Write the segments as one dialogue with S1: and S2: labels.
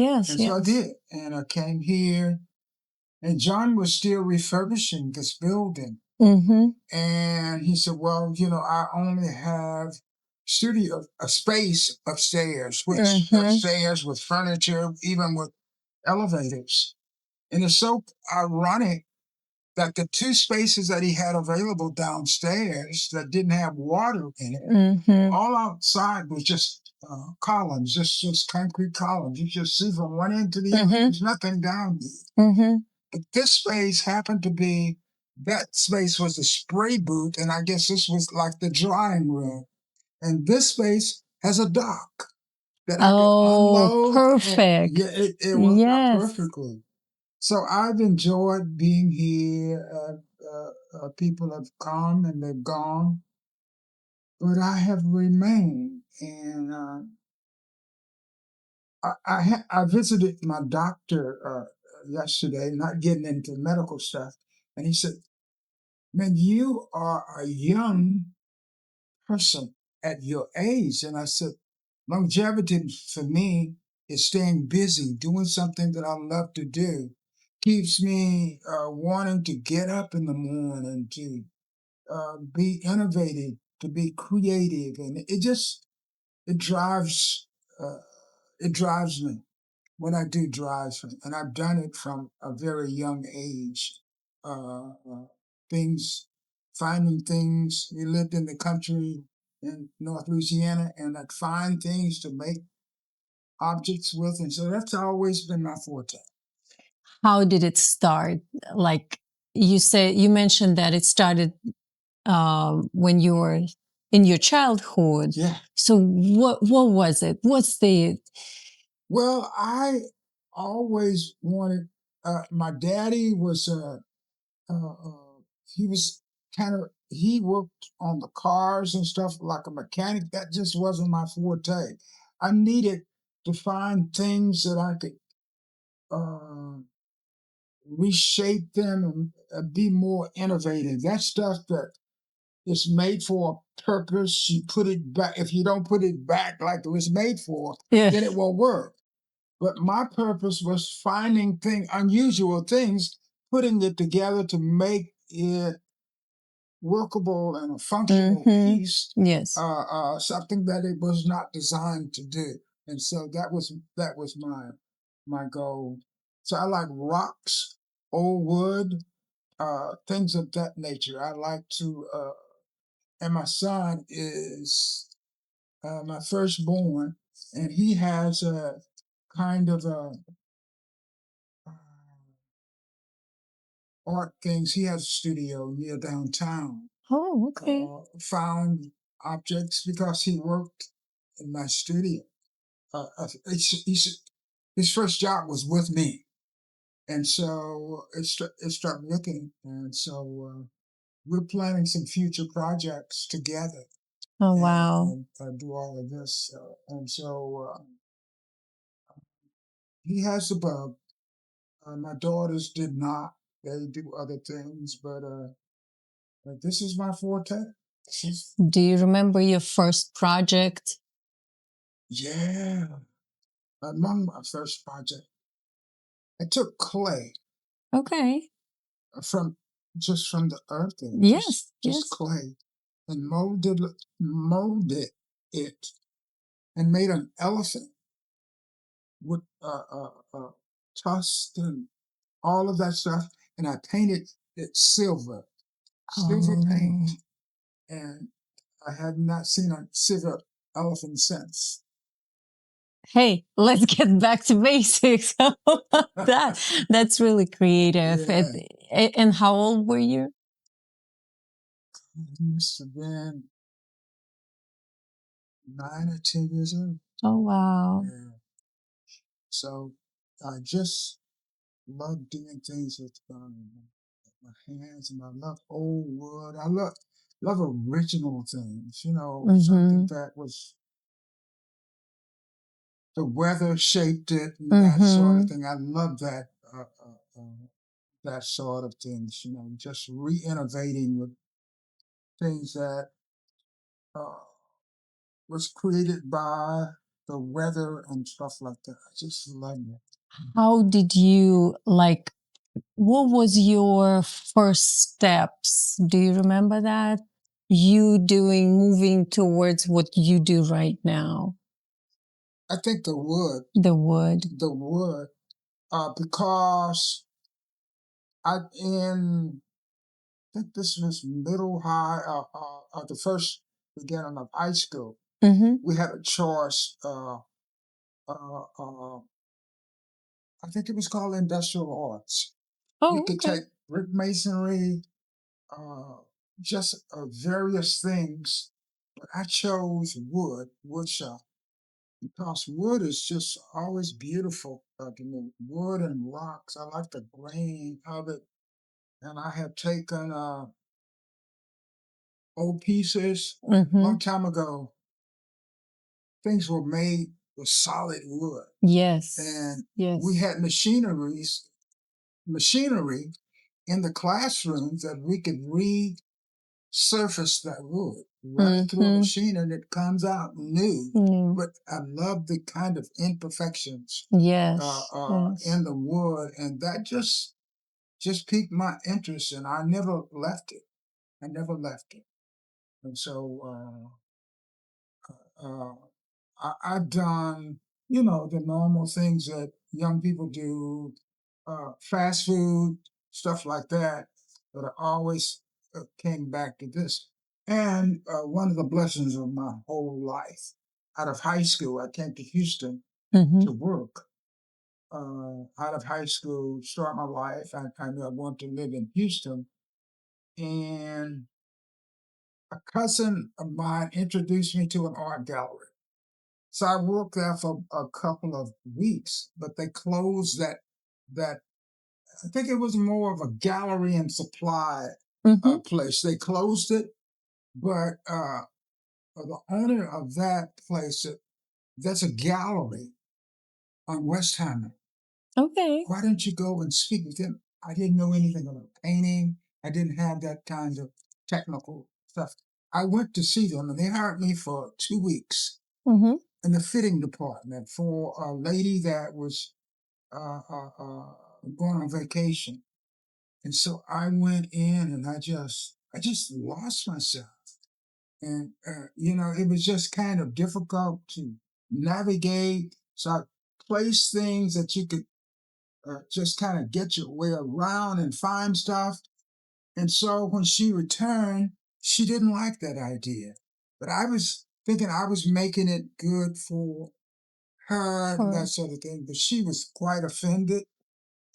S1: Yes,
S2: And so I
S1: yes.
S2: did. And I came here, and John was still refurbishing this building.
S1: Mm-hmm.
S2: And he said, well, I only have a space upstairs, which upstairs with furniture, even with elevators. And it's so ironic that the two spaces that he had available downstairs that didn't have water in it, all outside was just columns, just concrete columns. You just see from one end to the other. There's nothing down there. But this space happened to be, that space was a spray booth, and I guess this was like the drying room. And this space has a dock that I could unload.
S1: Perfect.
S2: Yeah, it worked out perfectly. So I've enjoyed being here. People have come and they've gone, but I have remained. And I visited my doctor yesterday, not getting into medical stuff, and he said, "Man, you are a young person at your age." And I said, longevity for me is staying busy, doing something that I love to do. Keeps me wanting to get up in the morning, to be innovative, to be creative, and it drives uh, it drives me. What I do drives me, and I've done it from a very young age. Things, finding things. We lived in the country in North Louisiana, and I'd find things to make objects with, and so that's always been my forte.
S1: How did it start? Like you mentioned that it started when you were in your childhood.
S2: Yeah.
S1: So what was it? What's the?
S2: Well, I always wanted. My daddy was he was he worked on the cars and stuff like a mechanic. That just wasn't my forte. I needed to find things that I could reshape them and be more innovative. That stuff that is made for a purpose, you put it back. If you don't put it back like it was made for, then it won't work. But my purpose was finding unusual things, putting it together to make it workable and a functional piece.
S1: Yes.
S2: Something that it was not designed to do. And so that was my goal. So I like rocks, old wood, things of that nature. I like to, and my son is my firstborn, and he has a kind of a art things. He has a studio near downtown.
S1: Oh, okay.
S2: Found objects because he worked in my studio. His first job was with me, and so it started looking, and so we're planning some future projects together.
S1: Oh, wow.
S2: And do all of this, and so he has the bug. My daughters did not; they do other things, but this is my forte.
S1: Do you remember your first project?
S2: Yeah, among my first project, I took clay.
S1: Okay.
S2: From the earth,
S1: Yes.
S2: just clay, and molded it, and made an elephant with tusks and all of that stuff, and I painted it silver paint, and I have not seen a silver elephant since.
S1: Hey, let's get back to basics. That's really creative.
S2: Yeah.
S1: And how old were you?
S2: It must have been 9 or 10 years old.
S1: Oh, wow.
S2: Yeah. So I just love doing things with my hands, and I love old wood. I love original things, something that was the weather shaped it, and that sort of thing. I love that sort of things, just re-innovating with things that was created by the weather and stuff like that. I just love it.
S1: How did you like? What was your first steps? Do you remember that? You moving towards what you do right now?
S2: I think the wood,
S1: The wood.
S2: because I think this was middle high, the first beginning of high school.
S1: Mm-hmm.
S2: We had a choice. Uh, uh, I think it was called industrial arts. You
S1: Oh,
S2: could
S1: okay.
S2: take brick masonry, uh, just various things. But I chose wood shop, because wood is just always beautiful to me. Wood and rocks. I like the grain of it. And I have taken old pieces. A
S1: Mm-hmm.
S2: long time ago, things were made with solid wood.
S1: Yes.
S2: And
S1: Yes.
S2: we had machinery in the classrooms that we could resurface that wood, run it through a machine, and it comes out new. But I love the kind of imperfections
S1: Yes.
S2: in the wood, and that just piqued my interest, and I never left it. And so uh, I've done, the normal things that young people do, fast food, stuff like that, but I always came back to this. And one of the blessings of my whole life, out of high school, I came to Houston to work. Out of high school, start my life. I knew I wanted to live in Houston, and a cousin of mine introduced me to an art gallery. So I worked there for a couple of weeks, but they closed that. I think it was more of a gallery and supply place. They closed it, but the owner of that place said, "That's a gallery on West Hammer.
S1: Okay.
S2: Why don't you go and speak with him?" I didn't know anything about painting. I didn't have that kind of technical stuff. I went to see them, and they hired me for 2 weeks in the fitting department for a lady that was uh, uh, uh, going on vacation. And so I went in, and I just lost myself. And, it was just kind of difficult to navigate. So I placed things that you could just kind of get your way around and find stuff. And so when she returned, she didn't like that idea. But I was thinking I was making it good for her and that sort of thing. But she was quite offended.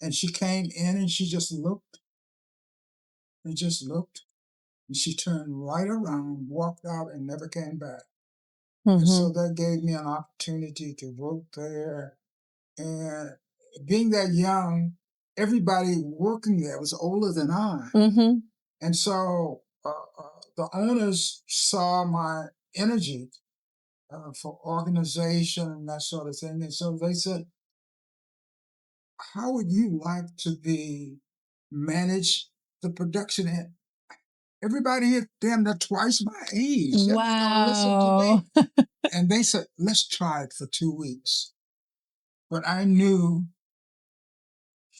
S2: And she came in, and she just looked and just looked. And she turned right around, walked out, and never came back. And so that gave me an opportunity to work there. And being that young, everybody working there was older than I. And so the owners saw my energy for organization and that sort of thing. And so they said, "How would you like to be manage the production?" And everybody here damn near twice my age. They're not gonna listen to me. And they said, "Let's try it for 2 weeks." But I knew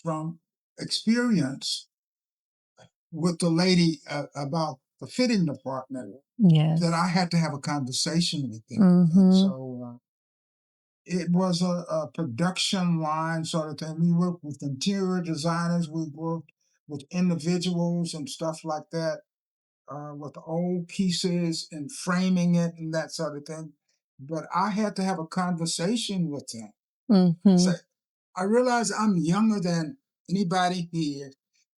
S2: from experience with the lady about the fitting department that I had to have a conversation with them. And so it was a production line sort of thing. We worked with interior designers, we worked with individuals and stuff like that, with old pieces and framing it and that sort of thing. But I had to have a conversation with them. Say, I realize I'm younger than anybody here.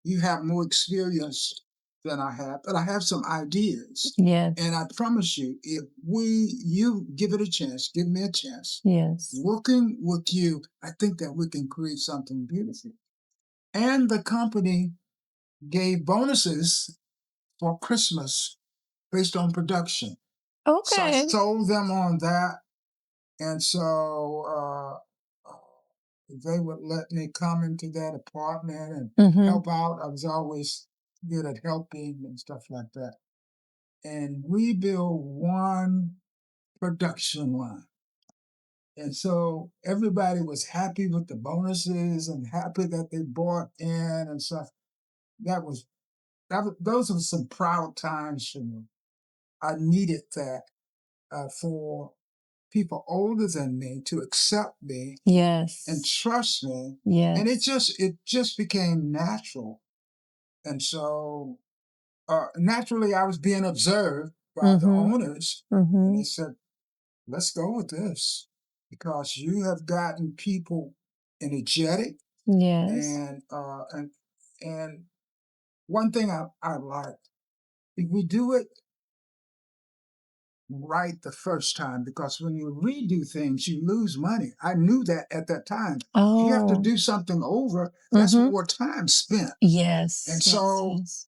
S2: You have more experience than I have, but I have some ideas.
S1: Yes.
S2: And I promise you, if you give it a chance, give me a chance.
S1: Yes.
S2: Working with you, I think that we can create something beautiful. And the company gave bonuses for Christmas based on production. So I
S1: Okay.
S2: sold them on that. And so they would let me come into that apartment and help out. I was always good at helping and stuff like that. And we built one production line. And so everybody was happy with the bonuses and happy that they bought in and stuff. That was those were some proud times for me. I needed that for people older than me to accept me and
S1: Yes.
S2: trust me. And it
S1: Yes.
S2: just became natural. And so naturally, I was being observed by the owners, and they said, "Let's go with this because you have gotten people energetic."
S1: Yes.
S2: And one thing I like, if we do it right the first time, because when you redo things, you lose money. I knew that at that time. If you have to
S1: Oh.
S2: do something over, that's more time spent.
S1: Yes.
S2: And
S1: Yes.
S2: so
S1: Yes.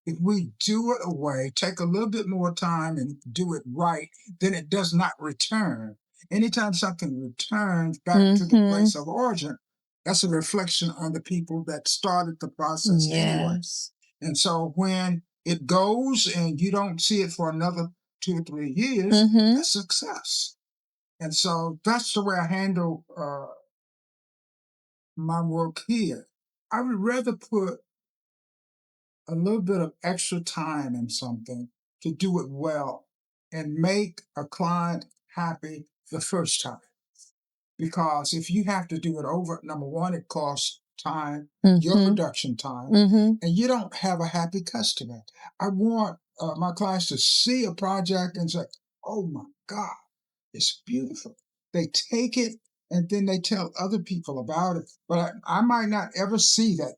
S2: if we do it away, take a little bit more time and do it right, then it does not return. Anytime something returns back to the place of origin, that's a reflection on the people that started the process anyway.
S1: Yes.
S2: And so when it goes and you don't see it for another 2 or 3 years, that's success. And so that's the way I handle my work here. I would rather put a little bit of extra time in something to do it well and make a client happy the first time. Because if you have to do it over, number one, it costs time, your production time, and you don't have a happy customer. I want my clients to see a project and say, "Oh my God, it's beautiful." They take it and then they tell other people about it. But I might not ever see that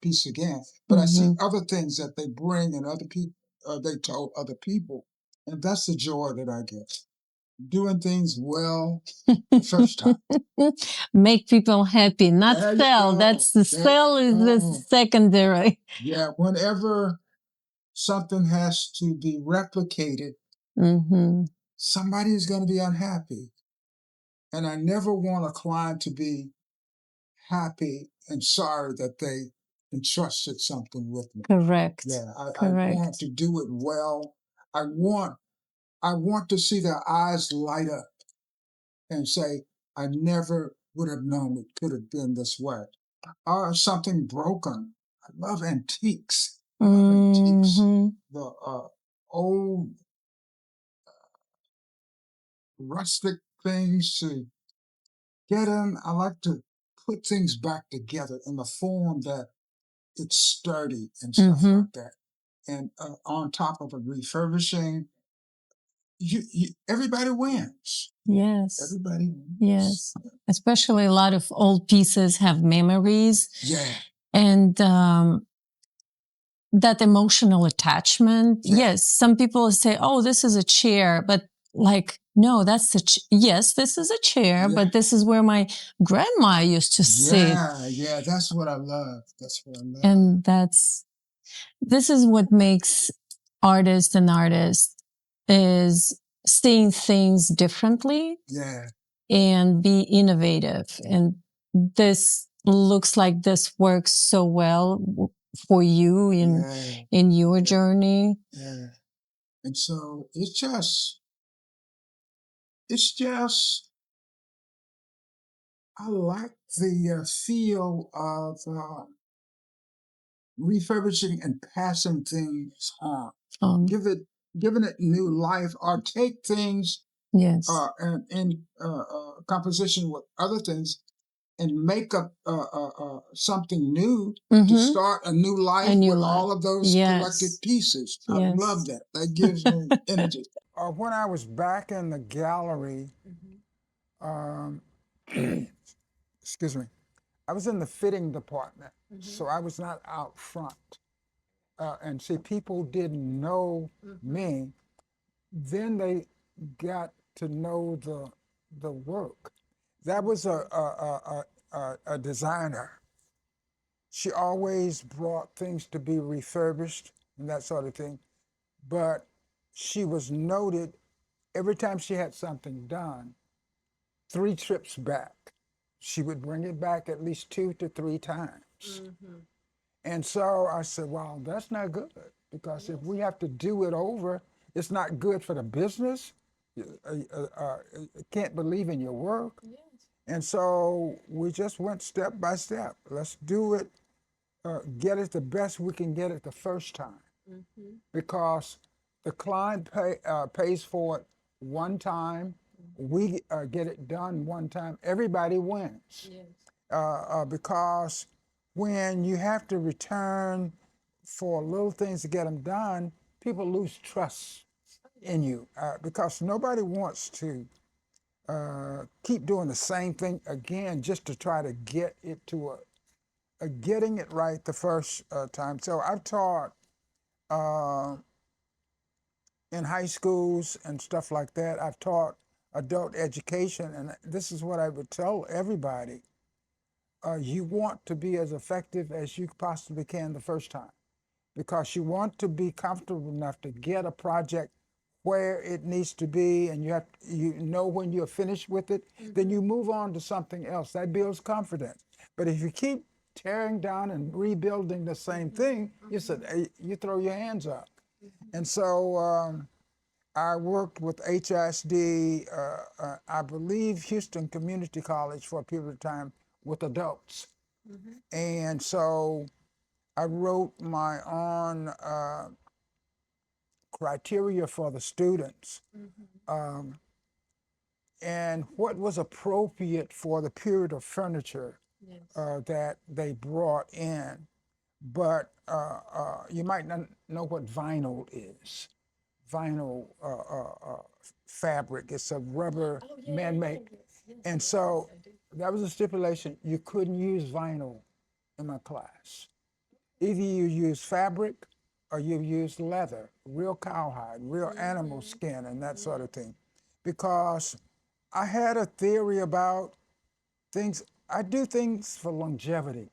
S2: piece again. But I see other things that they bring and other people they told other people, and that's the joy that I get. Doing things well the first time.
S1: Make people happy, not
S2: There you
S1: sell.
S2: go.
S1: That's the sell is the secondary.
S2: Yeah, whenever something has to be replicated, somebody is going to be unhappy. And I never want a client to be happy and sorry that they entrusted something with me.
S1: Correct.
S2: Yeah, I
S1: Correct.
S2: want to do it well. I want to see their eyes light up and say, "I never would have known it could have been this way." Or something broken. I love antiques. I love antiques. The old rustic things to get them. I like to put things back together in the form that it's sturdy and stuff like that. And on top of a refurbishing, everybody wins.
S1: Yes.
S2: Everybody wins.
S1: Yes. Especially a lot of old pieces have memories.
S2: Yeah.
S1: And that emotional attachment.
S2: Yeah.
S1: Yes. Some people say, "Oh, this is a chair," but like, no, that's yes, this is a chair, but this is where my grandma used to sit.
S2: Yeah, that's what I love. That's what I love.
S1: And this is what makes artist an artist, is seeing things differently.
S2: Yeah.
S1: And be innovative. And this looks like this works so well for you in your journey.
S2: Yeah. And so it's just, I like the feel of refurbishing and passing things on, giving it new life, or take things
S1: Yes.
S2: in composition with other things and make up something new to start a new life with all of those collected pieces. I love that. That gives me energy. When I was back in the gallery, excuse me, I was in the fitting department, so I was not out front. And see, people didn't know me. Then they got to know the work. That was a designer. She always brought things to be refurbished and that sort of thing. But she was noted every time she had something done, 3 trips back. She would bring it back at least 2 to 3 times. And so I said, well, that's not good, because if we have to do it over, it's not good for the business,
S3: can't believe in your work. Yes. And so we just went step by step. Let's do it, get it the best we can get it the first time. Mm-hmm. Because the client pays for it one time, we get it done one time, everybody wins. Yes. Because when you have to return for little things to get them done, people lose trust in you because nobody wants to keep doing the same thing again just to try to get it to getting it right the first time. So I've taught in high schools and stuff like that. I've taught adult education, and this is what I would tell everybody. You want to be as effective as you possibly can the first time because you want to be comfortable enough to get a project where it needs to be, and you know when you're finished with it, then you move on to something else. That builds confidence. But if you keep tearing down and rebuilding the same thing, you throw your hands up. And so I worked with HSD, I believe Houston Community College for a period of time with adults. And so I wrote my own criteria for the students and what was appropriate for the period of furniture that they brought in. But you might not know what vinyl is. Vinyl fabric. It's a rubber man-made. And so that was a stipulation. You couldn't use vinyl in my class. Either you use fabric or you use leather, real cowhide, real animal skin, and that sort of thing. Because I had a theory about things. I do things for longevity.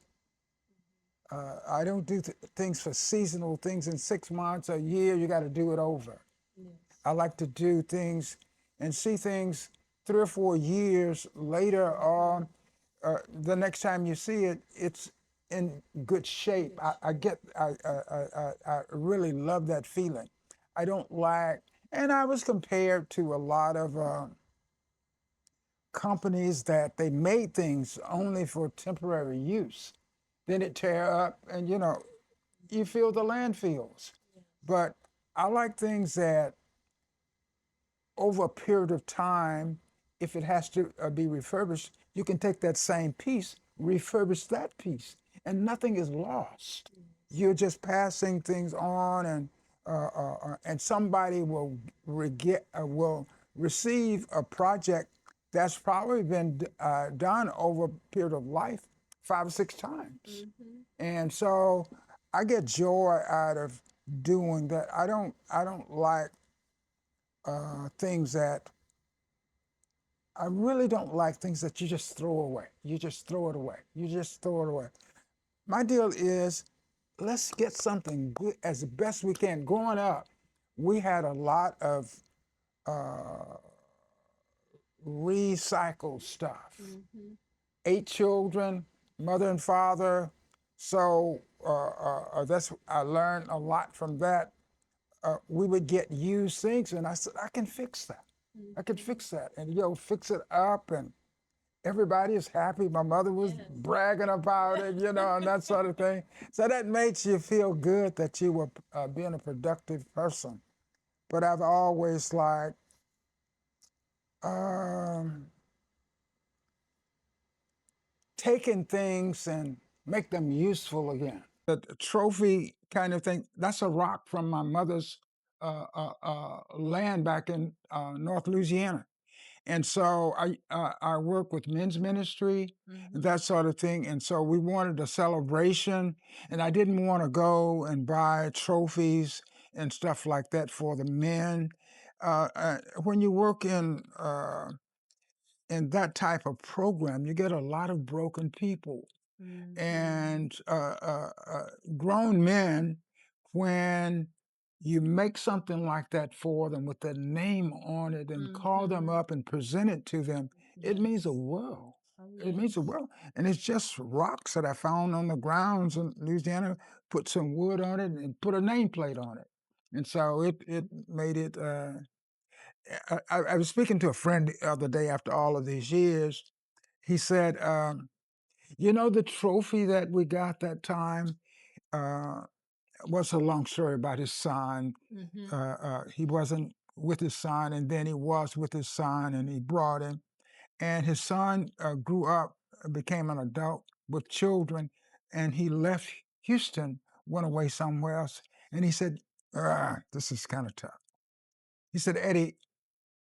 S3: I don't do things for seasonal things. In 6 months, a year, you got to do it over. Yes. I like to do things and see things 3 or 4 years later, or the next time you see it, it's in good shape. I really love that feeling. I don't like, and I was compared to a lot of companies that they made things only for temporary use. Then it tear up, and you feel the landfills. But I like things that over a period of time, if it has to be refurbished, you can take that same piece, refurbish that piece, and nothing is lost. You're just passing things on, and somebody will receive a project that's probably been done over a period of life 5 or 6 times. And so I get joy out of doing that. I don't like things that I really don't like things that you just throw away. You just throw it away. You just throw it away. My deal is let's get something good as best we can. Growing up, we had a lot of recycled stuff. 8 children, mother and father. So that's I learned a lot from that. We would get used things, and I said, I can fix that. I can fix that, and fix it up, and everybody is happy. My mother was bragging about it, and that sort of thing. So that makes you feel good that you were being a productive person. But I've always liked taking things and make them useful again. The trophy kind of thing, that's a rock from my mother's land back in North Louisiana. And so I work with men's ministry, that sort of thing. And so we wanted a celebration, and I didn't want to go and buy trophies and stuff like that for the men. When you work in that type of program, you get a lot of broken people. And grown men, when you make something like that for them with their name on it and call them up and present it to them, it means a world. It means a world. And it's just rocks that I found on the grounds in Louisiana, put some wood on it and put a nameplate on it. And so it made it, I was speaking to a friend the other day after all of these years. He said, you know, the trophy that we got that time was a long story about his son. He wasn't with his son, and then he was with his son, and he brought him. And his son grew up, became an adult with children, and he left Houston, went away somewhere else. And he said, this is kind of tough. He said, Eddie,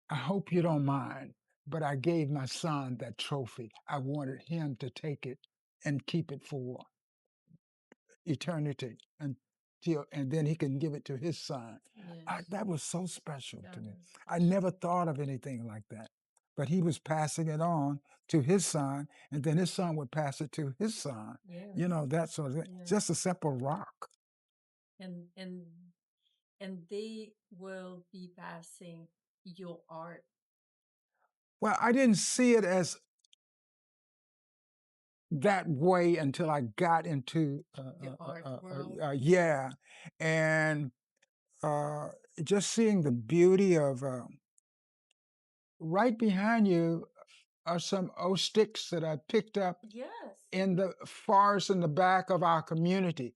S3: I hope you don't mind, but I gave my son that trophy. I wanted him to take it and keep it for eternity until, and then he can give it to his son. That was so special to me. I never thought of anything like that, but he was passing it on to his son, and then his son would pass it to his son. You know, that sort of thing. Just a simple rock.
S1: And they will be passing your art.
S3: Well, I didn't see it as that way until I got into
S1: The art world.
S3: yeah, and just seeing the beauty of right behind you are some old sticks that I picked up in the forest in the back of our community.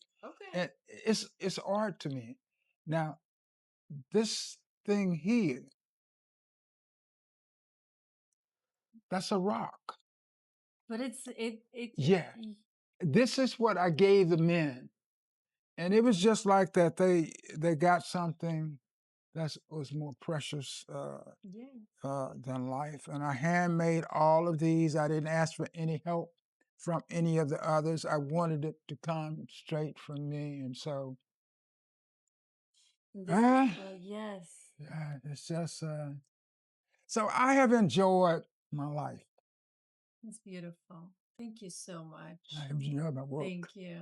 S3: And it's art to me. Now, this thing here, that's a rock.
S1: But
S3: yeah. This is what I gave the men. And it was just like that. They got something that was more precious than life. And I handmade all of these. I didn't ask for any help from any of the others. I wanted it to come straight from me. And so,
S1: yes.
S3: yeah, it's just, so I have enjoyed my life.
S1: It's beautiful. Thank you so much.
S3: I enjoy my work.
S1: Thank you.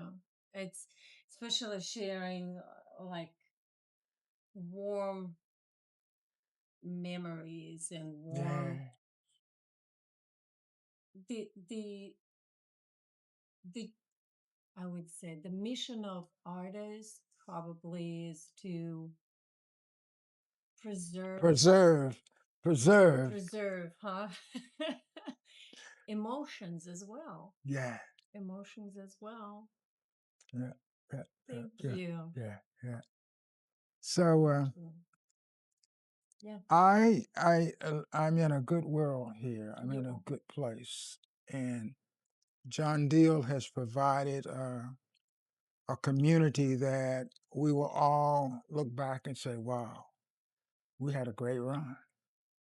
S1: It's especially sharing like warm memories and warm the I would say the mission of artists probably is to preserve, huh? Emotions as well.
S3: Yeah.
S1: Emotions as well.
S3: Yeah.
S1: Thank you.
S3: Yeah. So
S1: yeah.
S3: I'm in a good world here. I'm in a good place, and John Deal has provided a community that we will all look back and say, "Wow, we had a great run."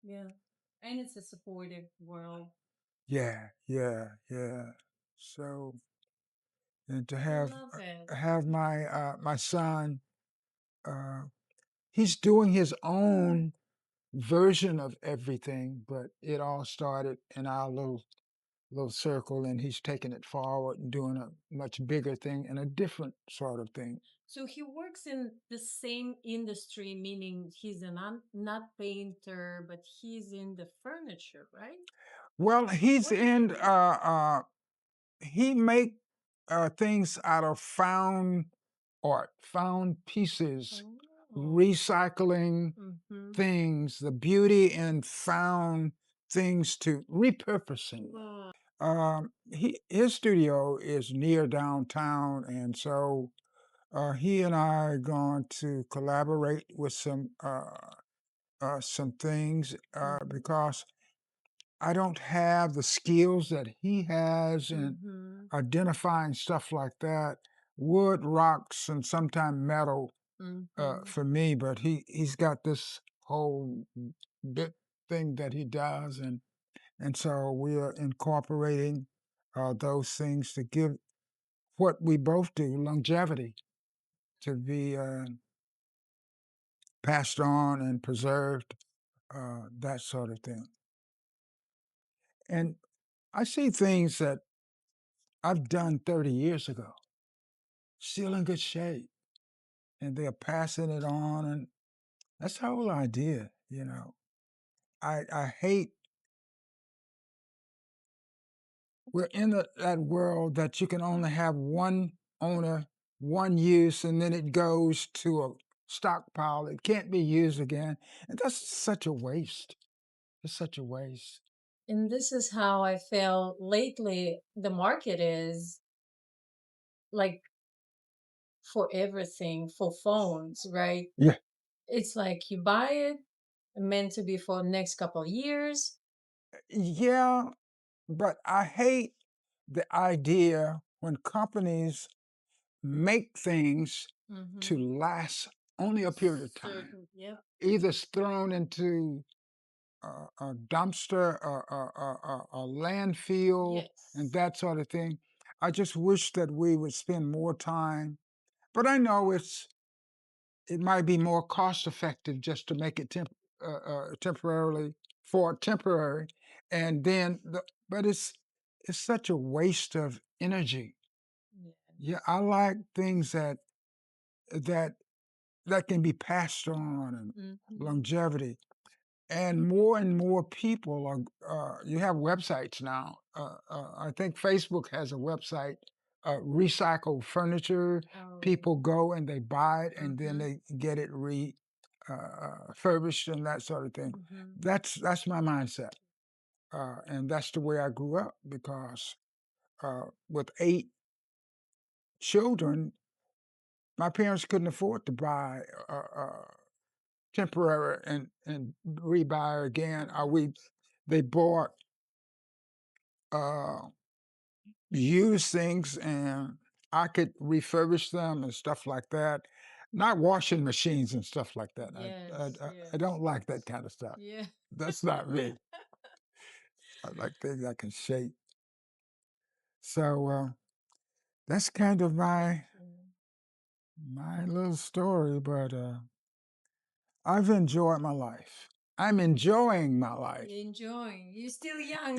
S1: Yeah, and it's a supportive world.
S3: Yeah. So, and to have my son, he's doing his own version of everything, but it all started in our little circle, and he's taking it forward and doing a much bigger thing and a different sort of thing.
S1: So he works in the same industry, meaning he's a not painter, but he's in the furniture, right?
S3: Well, he's in he make things out of found art, found pieces, recycling things, the beauty in found things to repurposing. His studio is near downtown, and so he and I are going to collaborate with some things because I don't have the skills that he has in identifying stuff like that. Wood, rocks, and sometimes metal for me, but he's got this whole bit thing that he does, and so we are incorporating those things to give what we both do longevity, to be passed on and preserved, that sort of thing. And I see things that I've done 30 years ago, still in good shape, and they're passing it on, and that's the whole idea, you know. I hate we're in that world that you can only have one owner, one use, and then it goes to a stockpile. It can't be used again. And that's such a waste. It's such a waste.
S1: And this is how I feel lately the market is like for everything, for phones, right?
S3: Yeah.
S1: It's like you buy it, meant to be for the next couple of years.
S3: Yeah, but I hate the idea when companies make things to last only a period of time.
S1: Certain, yep.
S3: Either it's thrown into a dumpster or a landfill and
S1: Yes.
S3: that sort of thing. I just wish that we would spend more time, but I know it might be more cost effective just to make it temporarily for temporary, and then but it's such a waste of energy. Yeah, I like things that that can be passed on and longevity. And more people are. You have websites now. I think Facebook has a website. Recycled furniture.
S1: Oh.
S3: People go and they buy it, and then they get it refurbished and that sort of thing. That's my mindset, and that's the way I grew up. Because with 8 children, my parents couldn't afford to buy temporary and rebuy again. They bought used things, and I could refurbish them and stuff like that. Not washing machines and stuff like that. I don't like that kind of stuff.
S1: Yeah.
S3: That's not me. I like things I can shape. So that's kind of my little story, but I've enjoyed my life. I'm enjoying my life.
S1: Enjoying. You're still young.